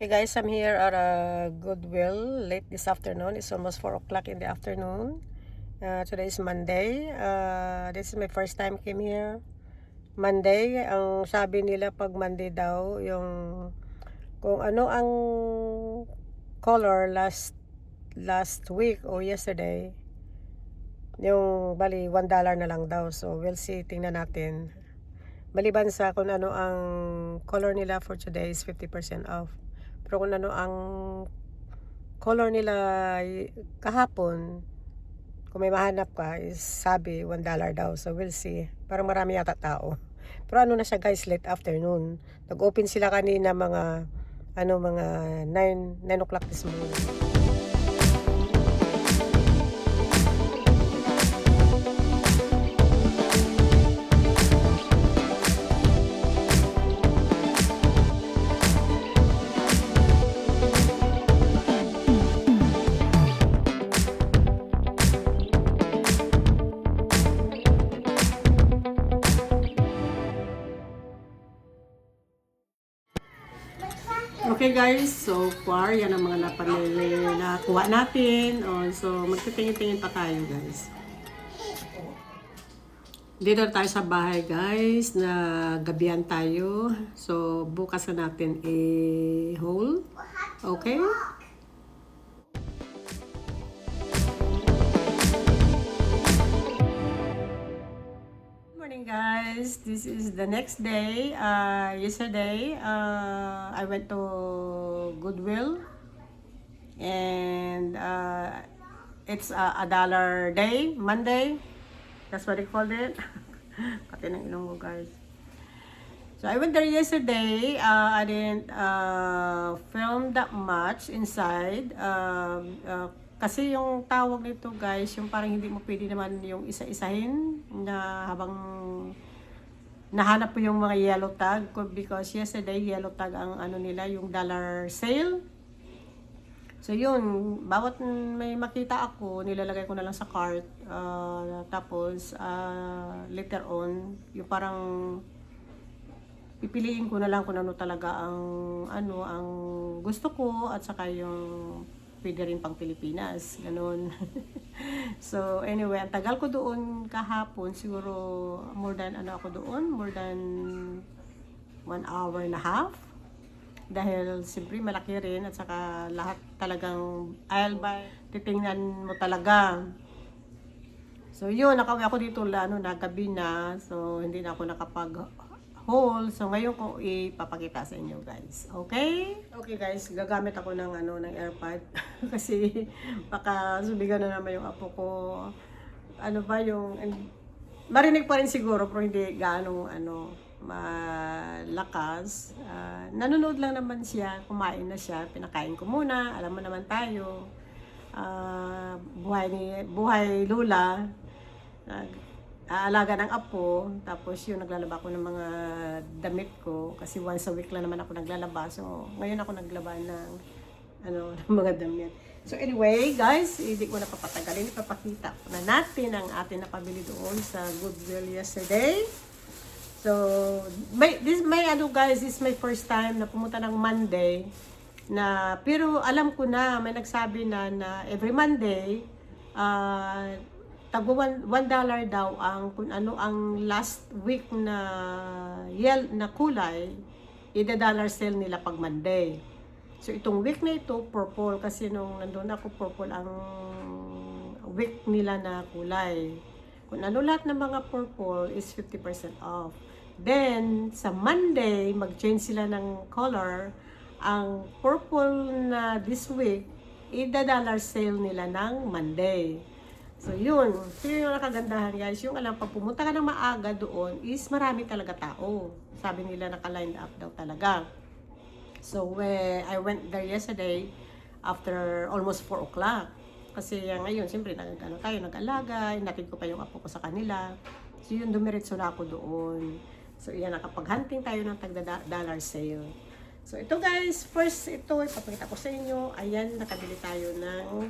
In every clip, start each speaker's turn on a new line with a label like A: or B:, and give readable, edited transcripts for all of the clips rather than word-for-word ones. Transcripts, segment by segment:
A: Hey guys, I'm here at Goodwill late this afternoon. It's almost 4 o'clock in the afternoon. Today is Monday. This is my first time came here. Monday, ang sabi nila pag Monday daw, yung kung ano ang color last week o yesterday, yung bali $1 na lang daw. So we'll see, tingnan natin. Maliban sa kung ano ang color nila for today is 50% off. Pero kung ano ang color nila kahapon, kung may mahanap ka, is sabi $1 daw. So we'll see. Parang marami yata tao. Pero ano na siya guys, late afternoon. Nag-open sila kanina mga 9 o'clock this morning. Okay guys, so far yan ang mga nakuha natin. So magtitingin-tingin pa tayo guys. Dito tayo sa bahay guys, na gabihan tayo. So bukas na natin i-haul. Okay? Morning guys, this is the next day. Yesterday I went to Goodwill and it's a dollar day, Monday. That's what they called it. Kati ng ilong ko guys. So I went there yesterday. I didn't film that much inside. Kasi yung tawag nito guys, yung parang hindi mo pwede naman yung isa-isahin na habang nahanap po yung mga yellow tag. Because yesterday yellow tag ang ano nila, yung dollar sale. So yun, bawat may makita ako, nilalagay ko na lang sa cart. Tapos later on, yung parang pipiliin ko na lang kung ano talaga ang gusto ko at saka yung pwede rin pang Pilipinas, ganun. So anyway, ang tagal ko doon kahapon, siguro more than 1 hour and a half. Dahil siyempre malaki rin at saka lahat talagang aisle by titingnan mo talaga. So yun, nakauwi ako dito na gabi na. So hindi na ako nakapag-haul. So ngayon ko ipapakita sa inyo guys. Okay? Okay guys, gagamit ako ng ng AirPod kasi baka subigan na naman yung apo ko. Ano ba yung marinig pa rin siguro pero hindi gaano malakas. Nanonood lang naman siya, kumain na siya, pinakain ko muna. Alam mo naman tayo. Buhay lula. Aalaga ng apo, tapos yung naglalaba ko ng mga damit ko kasi once a week lang naman ako naglalaba. So ngayon ako naglaba ng ng mga damit. So anyway, guys, hindi ko na papatagalin, ipapakita na natin ang ating napabili doon sa Goodwill yesterday. So this is my first time na pumunta ng Monday pero alam ko na may nagsabi na every Monday tagwa $1 daw ang kung ano ang last week na kulay, $1 sale nila pag Monday. So itong week na ito purple kasi nung nandoon ako purple ang week nila na kulay. Kung ano lahat ng mga purple is 50% off. Then sa Monday mag-change sila ng color. Ang purple na this week, $1 sale nila ng Monday. So yun, yung nakagandahan guys, yung pag pumunta ka ng maaga doon is marami talaga tao. Sabi nila naka-lined up daw talaga. So I went there yesterday after almost 4 o'clock. Kasi ngayon, siyempre nag-alaga, inatid ko pa yung apo ko sa kanila. So yun, dumiretso na ako doon. So yan, nakapag-hunting tayo ng $1 sale. So ito guys, first ito, ipapakita ko sa inyo. Ayan, nakabili tayo ng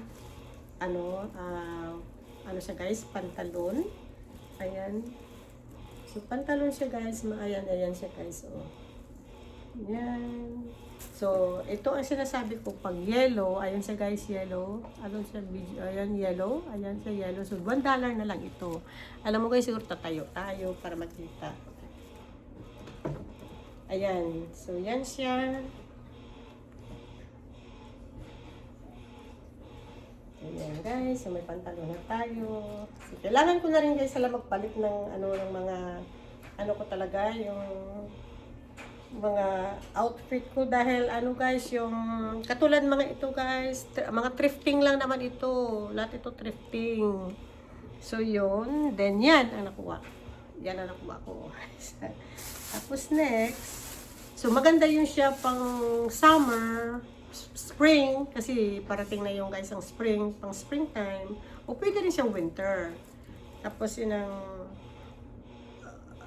A: siya guys, pantalon. Ayan. So pantalon siya guys, ayan siya guys. Oh. Ayan. So, ito ang sinasabi ko, pag yellow, ayan siya guys, yellow. Ayan siya, ayan yellow. Ayan siya yellow. So, $1 na lang ito. Alam mo guys, siguro tatayo tayo para makita. Ayan. So, yan siya. Ayan guys, so may pantalon na tayo. So, kailangan ko na rin guys sila magpalit ng ng mga ko talaga yung mga outfit ko dahil guys yung katulad mga ito guys, mga thrifting lang naman ito. Lahat ito thrifting. So yun, then yan ang nakuha. Yan ang nakuha ko. Tapos next, so maganda yun siya pang summer, spring, kasi parating na yung guys ang spring, pang springtime, o pwede rin siyang winter. Tapos yun ang,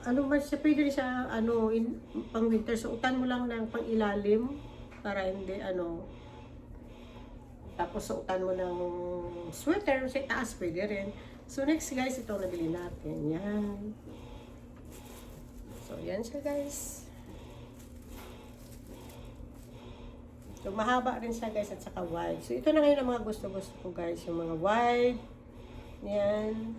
A: man siya, pwede rin siya, pang winter, so utan mo lang ng pang ilalim, para hindi, tapos suotan mo ng sweater, sa taas pwede rin. So next guys, ito nabili natin, yan. So yan siya guys. So, mahaba rin siya guys at saka wide. So, ito na ngayon ang mga gusto-gusto ko guys. Yung mga wide. Yan.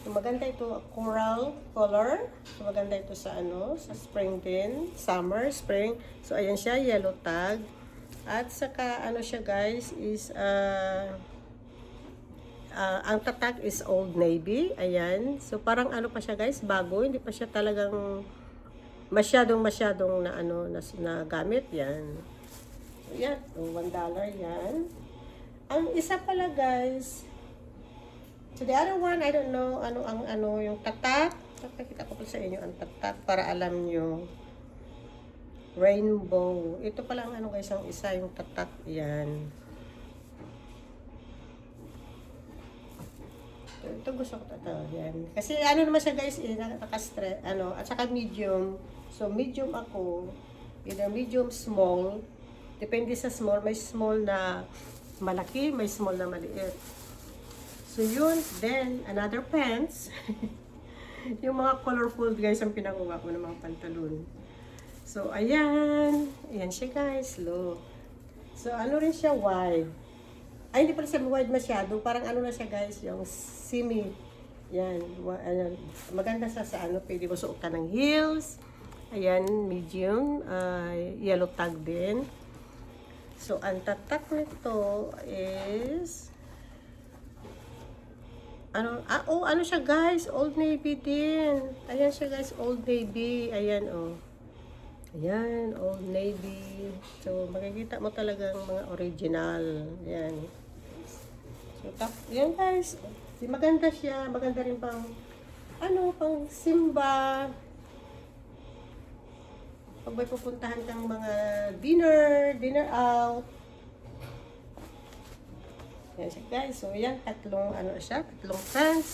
A: So, maganda ito. Coral color. So, maganda ito sa sa spring din. Summer, spring. So, ayan siya. Yellow tag. At saka siya guys is ang tatak is Old Navy. Ayan. So, parang pa siya guys. Bago. Hindi pa siya talagang masyadong na gamit. Yan. Yan, so $1 yan. Ang isa pala guys, so the other one, I don't know, yung tatak. Pakita ko po sa inyo ang tatak para alam nyo. Rainbow. Ito pala ang guys, ang isa, yung tatak. Yan. Ito gusto ko ito. Yan. Kasi naman siya guys, nakastre, at saka medium. So medium ako, either medium, small. Depende sa small. May small na malaki, may small na maliit. So yun, then another pants. Yung mga colorful guys ang pinakuha ko ng mga pantalon. So ayan, ayan siya guys, look. So rin siya wide. Ay hindi pala siya wide masyado, parang na siya guys, yung semi. Yan, maganda sa pwede mo suotan ng heels. Ayan, medium, yellow tag din. So, ang tatak nito is siya guys, Old Navy din. Ayan siya guys, Old Navy. Ayan Ayan, Old Navy. So, makikita mo talagang mga original. Ayan. So, yan guys. Maganda siya. Maganda rin pang pang simba. Pag may pupuntahan kang mga dinner out. Yan siya guys. So yan, tatlong pants.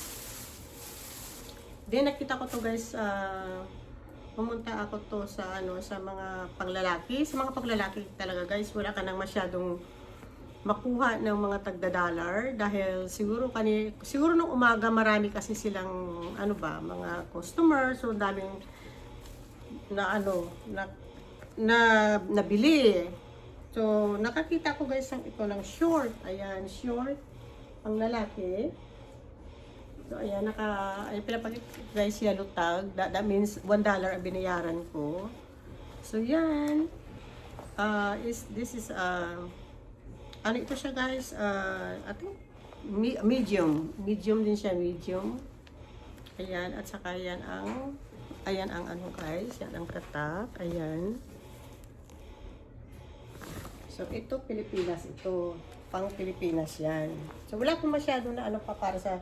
A: Then nakita ko to guys, pumunta ako to sa sa mga panglalaki. Sa mga panglalaki talaga guys, wala ka nang masyadong makuha ng mga tagda-dollar dahil siguro nung umaga marami kasi silang mga customer, so daming nabili. So, nakakita ko guys ito ng short. Ayan, short. Ang lalaki. So, ayan, pinapakita guys, yellow tag. That means $1 ang binayaran ko. So, yan. This is, ito siya guys? I think, medium. Medium din siya, medium. Ayan, at saka yan ang guys, yan ang tatak, ayan. So, ito, Pilipinas, ito, pang Pilipinas yan. So, wala po masyado na pa para sa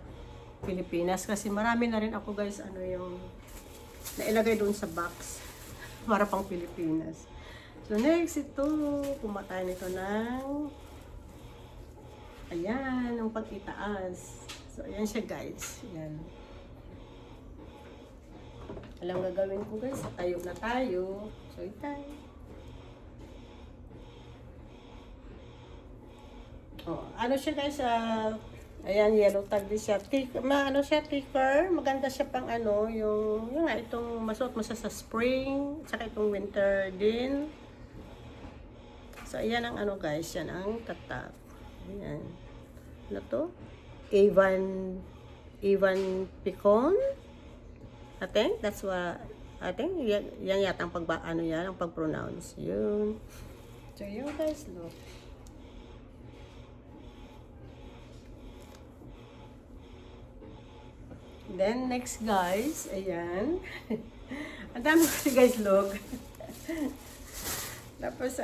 A: Pilipinas, kasi marami na rin ako guys, yung nailagay doon sa box, para pang Pilipinas. So, next, ito, pumatay nito ng, ayan, ang pag-itaas. So, ayan siya guys, ayan. Alam gagawin ko guys, tayo na tayo. So, itay. Siya guys, ayan, yellow tag din siya. Thicker. Maganda siya pang yung itong masuot mo sa spring, saka itong winter din. So, ayan ang ano guys, yan ang tatak. Ayan. Ano to? Avon Picon. I think that's what, I think yan yata ang ano yan, ang pag-pronounce. Yun. So, yun guys, look. Then, next guys, ayan. Ang dami kasi guys, look. Tapos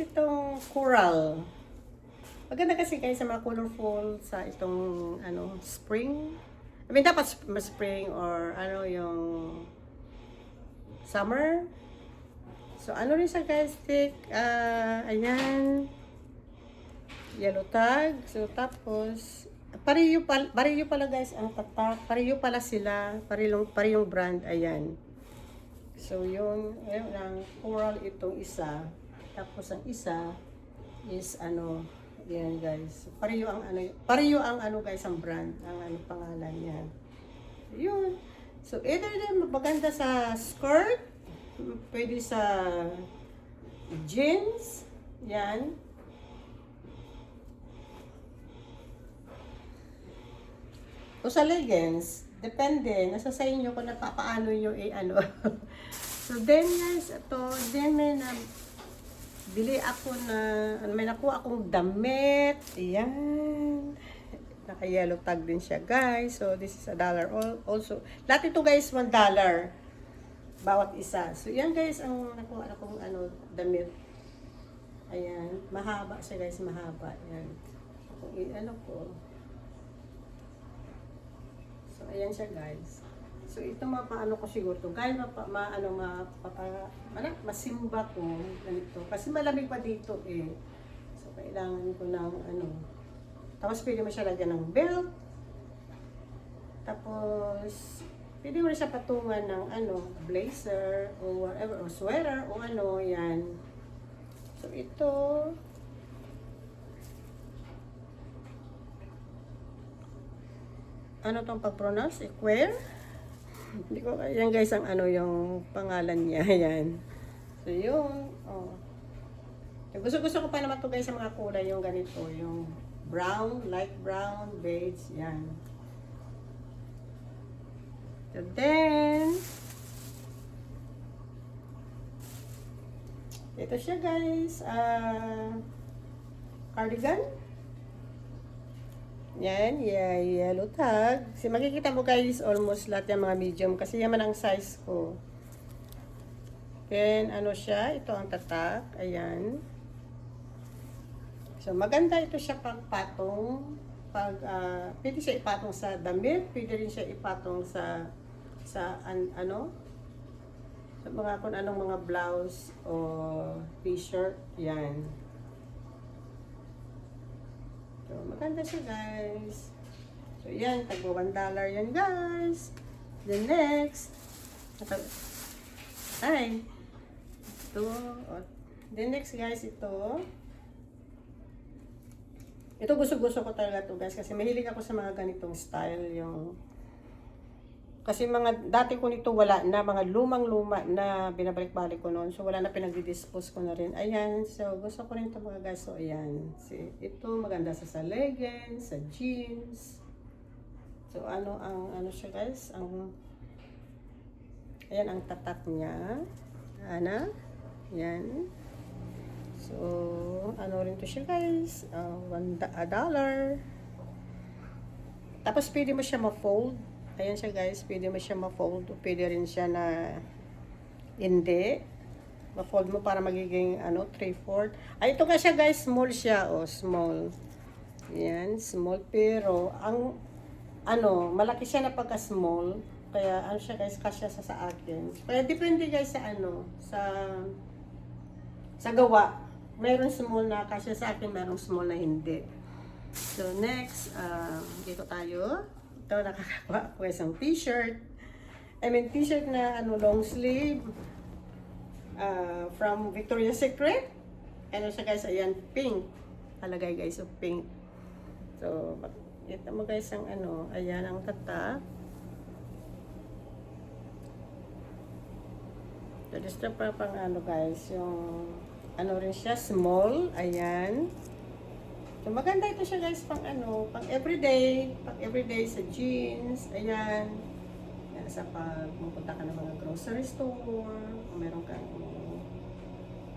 A: itong coral. Maganda kasi guys sa mga colorful sa itong ano spring. I mean dapat spring or ano yung summer. So ano rin siya guys, thick, ayan, yellow tag. So tapos pareho pala guys ang tatak. Pareho pala sila, parehong brand, ayan. So yun, ayun ang coral itong isa. Tapos ang isa is ano, yan guys. Pareho ang ano guys ang brand, ang ano pangalan niya. Yun. So either din maganda sa skirt, pwede sa jeans, yan. O sa leggings, depende. Nasa sa inyo kung paano nyo ano. So then guys, ito, then bili ako may nakuha akong damit. Ayan. Naka-yellow tag din siya guys. So this is $1 also. Lahat ito guys, $1. Bawat isa. So yan guys, ang nakuha akong ano, damit. Ayan. Mahaba siya guys, mahaba. Ayan. Ano ko. So ayan siya guys. So ito mapaano ko siguro to. Kahit masimba ko ganito. Kasi malamig pa dito eh. So kailangan ko ng ano. Tapos pwede mo siya lagyan ng belt. Tapos pwede mo siya patungan ng ano, blazer o whatever, o sweater o ano, yan. So ito ano tong pag-pronounce? Equer? Hindi ko, yan guys ang ano yung pangalan niya, yan. So yung, oh. Gusto ko pa naman to guys sa mga kulay yung ganito, yung brown, light brown, beige, yan. So then, ito siya guys, cardigan. Yan, yellow tag. Kasi makikita mo guys, almost lahat yung mga medium. Kasi yaman ang size ko. Then, ano siya? Ito ang tatak. Ayan. So, maganda ito siya pagpatong. Pwede siya ipatong sa damit. Pwede rin siya ipatong sa ano? Sa mga kung anong mga blouse o t-shirt. Yan. So, maganda siya guys. So, yan. Tagwa $1 yan guys. Then next. Ay. Ito. Then next guys, ito. Ito gusto ko talaga to guys. Kasi mahilig ako sa mga ganitong style. Kasi mga dati ko nito wala na. Mga lumang-luma na binabalik-balik ko noon. So, wala na pinag-dispose ko na rin. Ayan. So, gusto ko rin ito mga guys. So, ayan. Ito maganda sa leggings, sa jeans. So, ano siya guys? Ayan ang tatak niya. Ayan. So, ano rin to siya guys? $1. Tapos, pwede mo siya ma-fold. Ayan siya guys, pwede mo siya ma-fold. Pwede rin siya na hindi. Ma-fold mo para magiging 3/4. Ay, ito kasi guys, small siya. Small. Yan, small. Pero, malaki siya na pagka-small. Kaya, siya guys, kasya sa akin. Kaya, depende guys sa gawa. Mayroon small na kasya sa akin, mayroong small na hindi. So, next, dito tayo. Ito, nakakawa ko isang t-shirt. T-shirt na long sleeve. From Victoria's Secret. Siya guys, ayan, pink. Palagay guys, pink. So, ito mo guys ang ayan ang tatak. So, this na pa pang ano guys, yung ano rin siya, small. Ayan. So, maganda ito siya guys, pang ano, pang everyday sa jeans. Ayan. Yan, sa pag pupunta ka ng mga grocery store, o meron kang,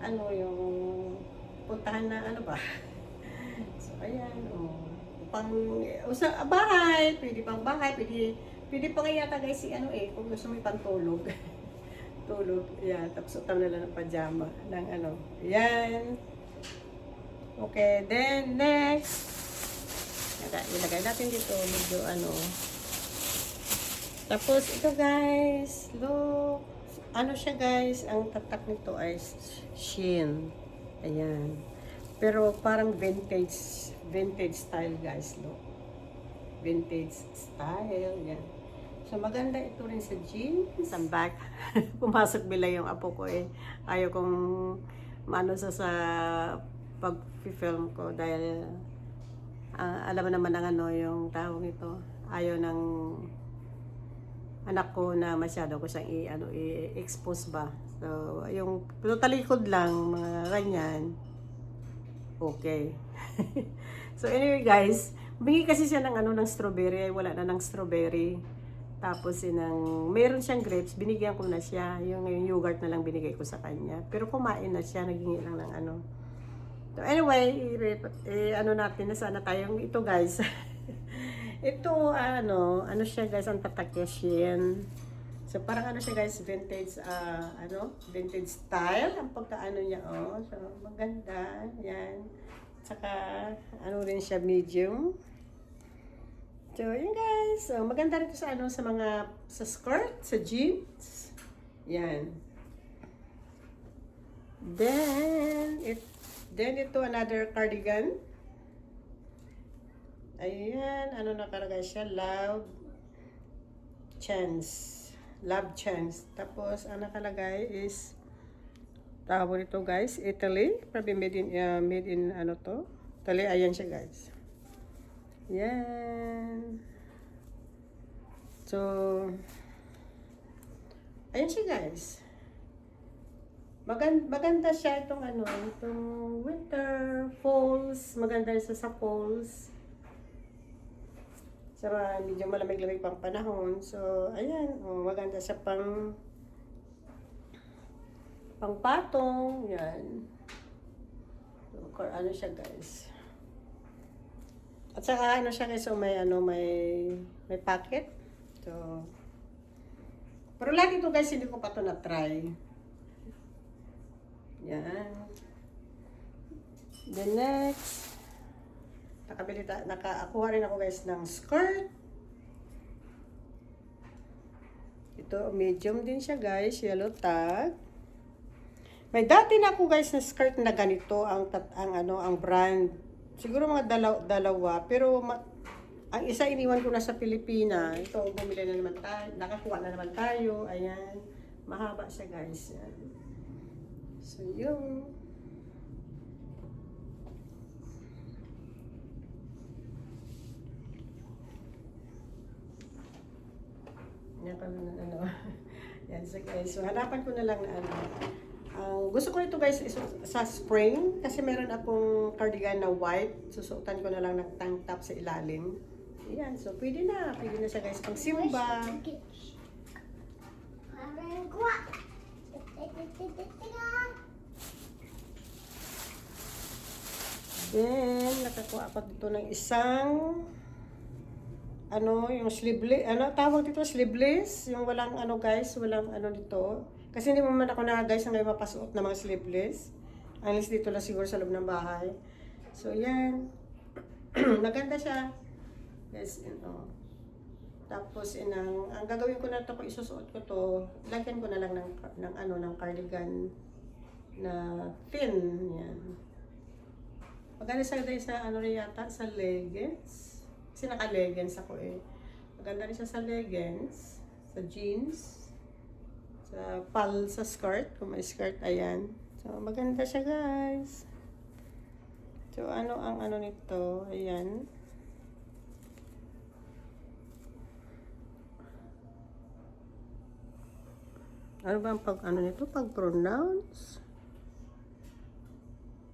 A: ano, yung puntahan na, ano ba? So, ayan, pang, bahay, pwede pang bahay, pwede pa kaya yata guys, si ano kung gusto mo pantulog. Tulog, yan, tapos utam na lang ng pajama, ng ano, yan. Okay, then next, ilagay natin dito, medyo ano. Tapos ito guys, look, ano siya guys, ang tatak nito ay Shein. Ayan. Pero parang vintage style guys, look. Vintage style, yan. So maganda ito rin sa jeans. I'm back. Pumasok bila yung apo ko Ayaw kong maano sa pag-film ko dahil alam mo naman ang ano yung tawag nito. Ayaw ng anak ko na masyado ko siyang i-expose ba. So, yung talikod lang, mga ganyan, okay. So, anyway guys, humingi kasi siya ng ano ng strawberry, ay wala na ng strawberry. Tapos, meron siyang grapes, binigyan ko na siya. Yung yogurt na lang binigay ko sa kanya. Pero kumain na siya, naghingi lang ng ano. So, anyway, ano natin, na sana tayong ito guys. Ito, ano siya guys, ang tatak niya Shein. So, parang ano siya guys, vintage, vintage style. Ang pagkaano niya, So, maganda. Yan. Saka, ano rin siya, medium. So, yun guys. So, maganda rin ito sa sa skirt, sa jeans. Yan. Then ito, another cardigan. Ayan, ano nakalagay siya? Love Chance. Tapos, ang nakalagay is, tawag ito guys, Italy. Probably made in ano to? Italy, ayan siya guys. Yan. So, ayan siya guys. Maganda siya itong winter, falls. Maganda siya sa falls. Sa medyo malamig-lamig pang panahon. So, ayan. Maganda siya pang patong. Yan. So, ano siya guys. At saka ano siya guys, so may pocket. So, pero lahat ito guys, hindi ko pa ito na-try. Yan. The next, nakakuha rin ako guys ng skirt. Ito, medium din siya guys, yellow tag. May dati na ako guys na skirt na ganito, ang brand. Siguro mga dalawa, pero ang isa iniwan ko na sa Pilipinas. Ito, bumili na naman tayo, nakakuha na naman tayo. Ayan, mahaba siya guys. Yan. So, yung yan so guys, so hanapan ko na lang na gusto ko ito guys is sa spring kasi meron akong cardigan na white, susuotan ko na lang ng tank top sa ilalim. Ayan, so pwede na siya guys pang simba. Then nakakuha ako dito ng isang yung sleeveless, tawag dito, sleeveless, yung walang guys, walang dito. Kasi hindi mo man ako na guys ngayon mapasuot na mga sleeveless. Unless dito lang siguro sa loob ng bahay. So, yan. Maganda siya. Yes, Tapos, ang gagawin ko na ito, kung isusuot ko to, lagyan ko na lang ng cardigan na thin. Yan. Maganda siya din sa sa leggings. Kasi naka-leggings ako Maganda rin siya sa leggings, sa jeans, sa skirt, kung may skirt, ayan. So, maganda siya guys. So, ang nito, ayan. Ano ba ang ano nito? Pag-pronounce?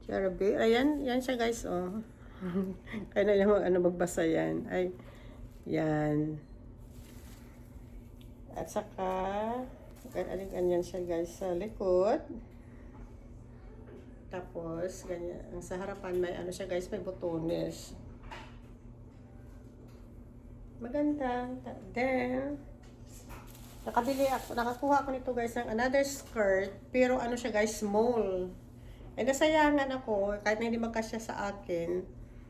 A: Cherubim. Ayan, yan siya guys, oh. Kaya na lang magbasa yan. Ay, yan. At saka, ganyan siya guys sa likod. Tapos, ganyan. Ang sa harapan, may ano siya guys, may botones. Maganda. Then, nakakuha ako nito guys ng another skirt. Pero ano siya guys, small. Ay, nasayangan ako, kahit na hindi magkasya sa akin,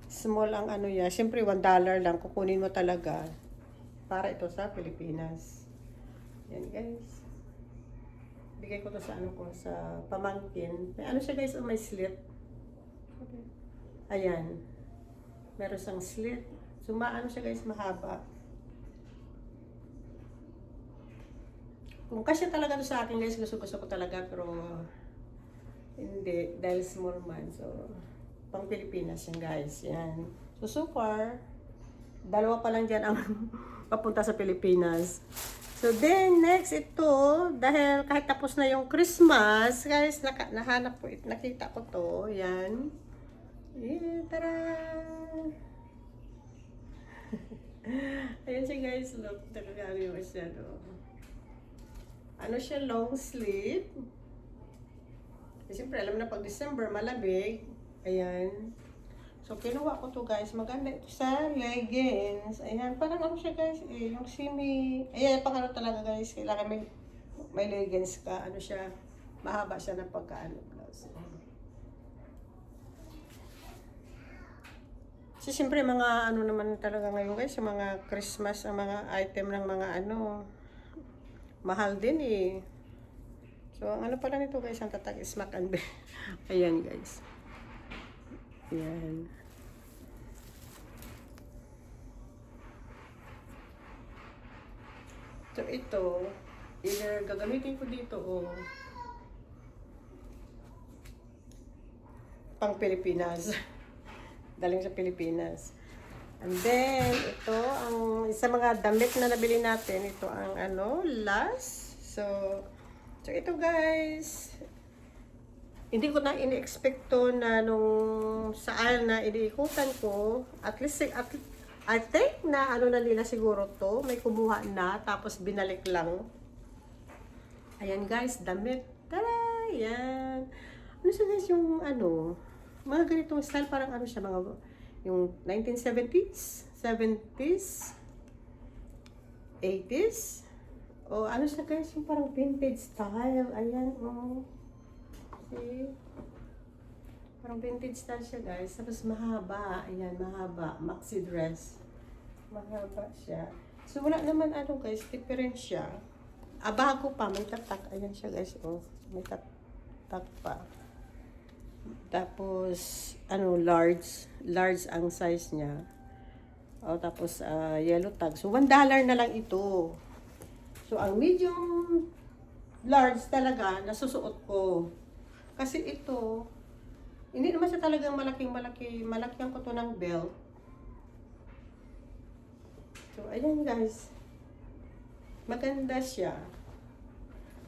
A: small ang ano niya. Siyempre, $1 lang, kukunin mo talaga. Para ito sa Pilipinas. Yan, guys. Bigay ko to sa ano ko, sa pamangkin. May ano siya, guys, may slit. Okay. Ayan. Meron siyang slit. So, maano siya, guys, mahaba. Kung kasya talaga to sa akin, guys, gusto ko talaga, pero hindi, dahil small man. So, pang Pilipinas yan guys. Yan. So far, dalawa pa lang dyan ang papunta sa Pilipinas. So then, next ito, dahil kahit tapos na yung Christmas, guys, nahanap ko, nakita ko to. Yan. Yeah, tara! Ayan siya guys, look. Talaga yung siya, no? Ano siya, long sleeve. Siyempre, alam na pag December, malamig. Ayan. So, kinuha ko to guys. Maganda ito sa leggings. Ayan. Parang ano siya guys. Eh, yung semi. Ayan, pang ano talaga guys. Kailangan may leggings ka. Ano siya. Mahaba siya ng pagkaano. So, siyempre, mga ano naman talaga ngayon guys. Yung mga Christmas, ang mga item ng mga ano. Mahal din eh. So, ang ano pala nito guys, ang tatag is Mac and Bear. Ayan guys. Ayan. So, ito, either gagamitin ko dito o pang Pilipinas. Daling sa Pilipinas. And then, ito, ang isa mga damit na nabili natin, ito ang ano, last. So, ito guys, hindi ko na ini-expect to na nung sa aisle na iniikutan ko, at least, I think na ano na nila siguro to, may kumuha na, tapos binalik lang. Ayan guys, damit. Tara! Ayan. Ano siya guys yung ano, mga ganitong style, parang ano siya, mga, yung 1970s, 70s, 80s, oh, ano siya guys, yung parang vintage style. Ayan, oh. See? Parang vintage style siya guys. Tapos mahaba. Ayan, mahaba. Maxi dress. Mahaba siya. So, wala naman ano guys, different siya. Bago pa, may tatak. Ayan siya guys, oh. May tatak pa. Tapos, ano, large. Large ang size niya. Oh, tapos, yellow tag. So, $1 na lang ito. So, ang medium large talaga, nasusuot ko. Kasi ito, hindi naman siya talagang malaki. Malakyan ko to ng belt. So, ayan guys. Maganda siya.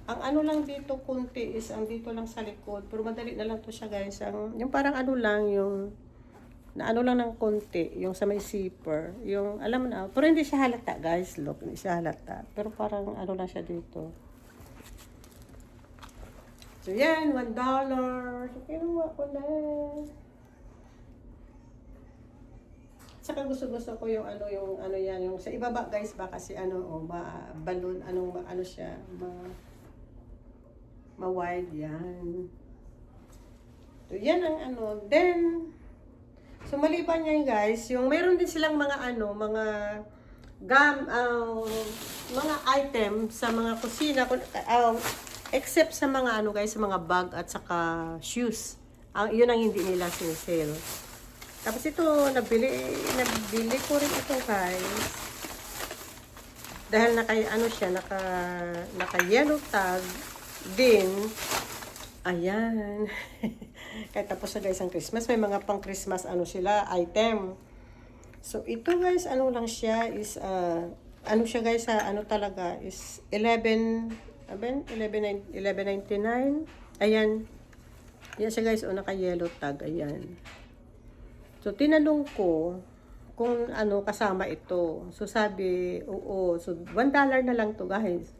A: Ang ano lang dito, kunti is, ang dito lang sa likod. Pero madali na lang to siya guys. Yung parang ano lang, yung na ano lang ng konti, yung sa may zipper, yung alam mo na, pero hindi siya halata guys, look, hindi siya halata, pero parang ano lang siya dito. So yan, $1. So kinuha ko na. Saka gusto ko yung ano yan, yung sa ibaba guys ba kasi ano, balloon, ano siya, ma-wide yan. So yan ang ano, then, so maliban yan guys, yung meron din silang mga mga mga item sa mga kusina, except sa mga guys, sa mga bag at saka shoes. Yun ang hindi nila sinisale. Tapos ito, nabili ko rin ito guys. Dahil naka yellow tag din. Ayan. Kahit tapos na guys ang Christmas, may mga pang Christmas sila, item. So ito guys, ano lang siya is ano siya guys, talaga is 11 11.99. Ayan. Yan siya guys, naka-yellow tag. Ayan. So, tinanong ko kung ano kasama ito. So, sabi, oo. So, $1 na lang to guys.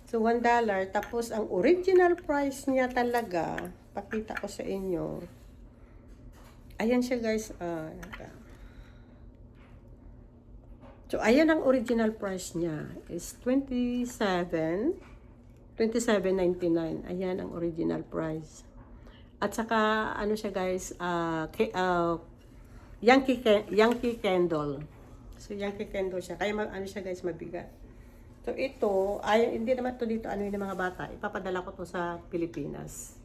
A: So, $1. Tapos, ang original price niya talaga, pakita ko sa inyo. Ayan siya guys. So, ayan ang original price niya is $27.99. Ayan ang original price. At saka, ano siya guys, Yankee Candle. So, Yankee Candle siya. Kaya, ano siya guys, mabigat. So, ito, hindi naman to dito, ano yung mga bata. Ipapadala ko to sa Pilipinas.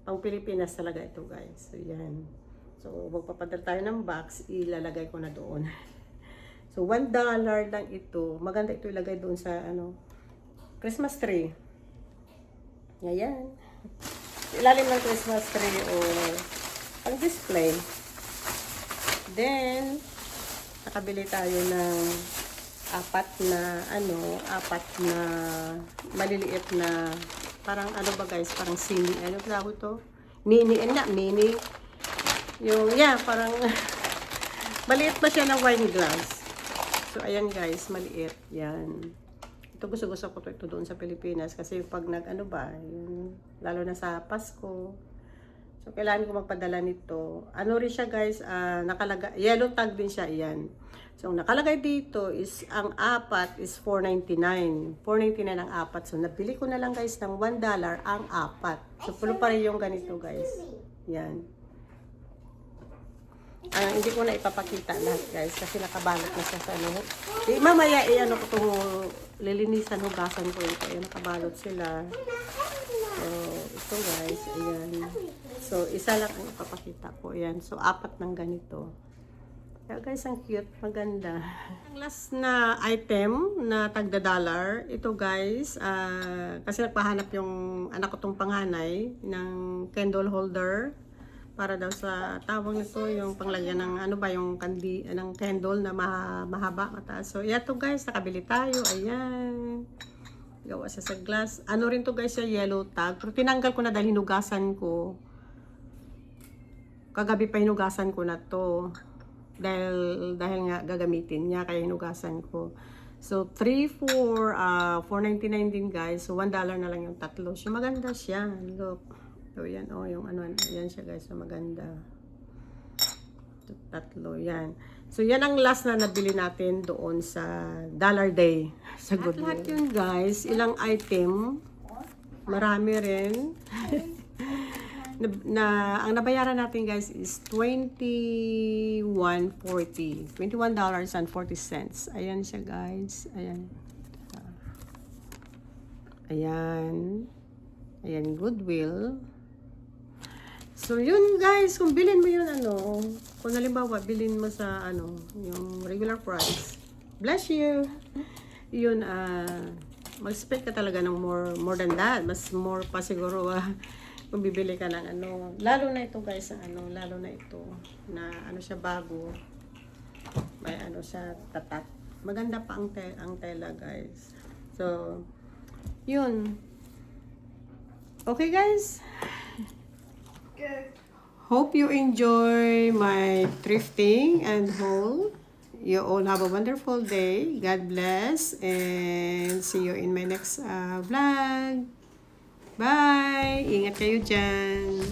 A: Pang Pilipinas talaga ito guys. So, yan. So, magpapadala tayo ng box, ilalagay ko na doon. So, $1 lang ito. Maganda ito ilagay doon sa, Christmas tree. Ayan. Ilalim ng Christmas tree o pang display. Then, nakabili tayo ng apat na maliliit na, parang ano ba guys, parang sini, ano tawag ito? Mini. Yung, parang, maliit pa siya na wine glass. So, ayan guys, maliit. Yan. Ito gusto ko ito doon sa Pilipinas kasi pag lalo na sa Pasko. So, kailangan ko magpadala nito. Ano rin siya guys, nakalagay, yellow tag din siya, yan. So, nakalagay dito is, ang apat is $4.99. $4.99 ang apat. So, nabili ko na lang guys ng $1 ang apat. So, pulo pa rin yung ganito guys. Yan. Hindi ko na ipapakita lahat guys kasi nakabalot na siya sa mamaya ko itong lilinisan, hugasan ko ito. Ayan, nakabalot sila. So, ito guys, ayan. So, isa lang ang ipapakita ko. Ayan. So, apat ng ganito. Kaya guys, ang cute, maganda. Ang last na item na $1, ito guys, kasi nagpahanap yung anak ko tong panganay ng candle holder. Para daw sa tawag nito, yung panglagyan ng yung ng candle na mahaba, mataas. So, ito guys, nakabili tayo. Ayan. Gawa siya sa glass. Ano rin to guys, yung yellow tag. Pero tinanggal ko na dahil hinugasan ko. Kagabi pa hinugasan ko na to. Dahil nga gagamitin niya, kaya hinugasan ko. So, 4.99 din guys. So, $1 na lang yung tatlo. So, maganda siya. Look. So, yan, yung yan siya guys, so maganda. Tatlo, yan. So, yan ang last na nabili natin doon sa Dollar Day. Sa Goodwill. Lahat yun guys, ilang item. Marami rin. Ang nabayaran natin guys is $21.40. $21.40. Ayan siya guys. Ayan. Ayan, Goodwill. So, yun guys, kung bilhin mo yun, kung halimbawa, bilhin mo sa, yung regular price, bless you. Yun, mag-expect ka talaga ng more than that. Mas more pa siguro, kung bibili ka ng lalo na ito guys, lalo na ito, na siya bago. May siya tatat. Maganda pa ang tela guys. So, yun. Okay guys. Hope you enjoy my thrifting and haul. You all have a wonderful day. God bless and see you in my next vlog. Bye! Ingat kayo dyan.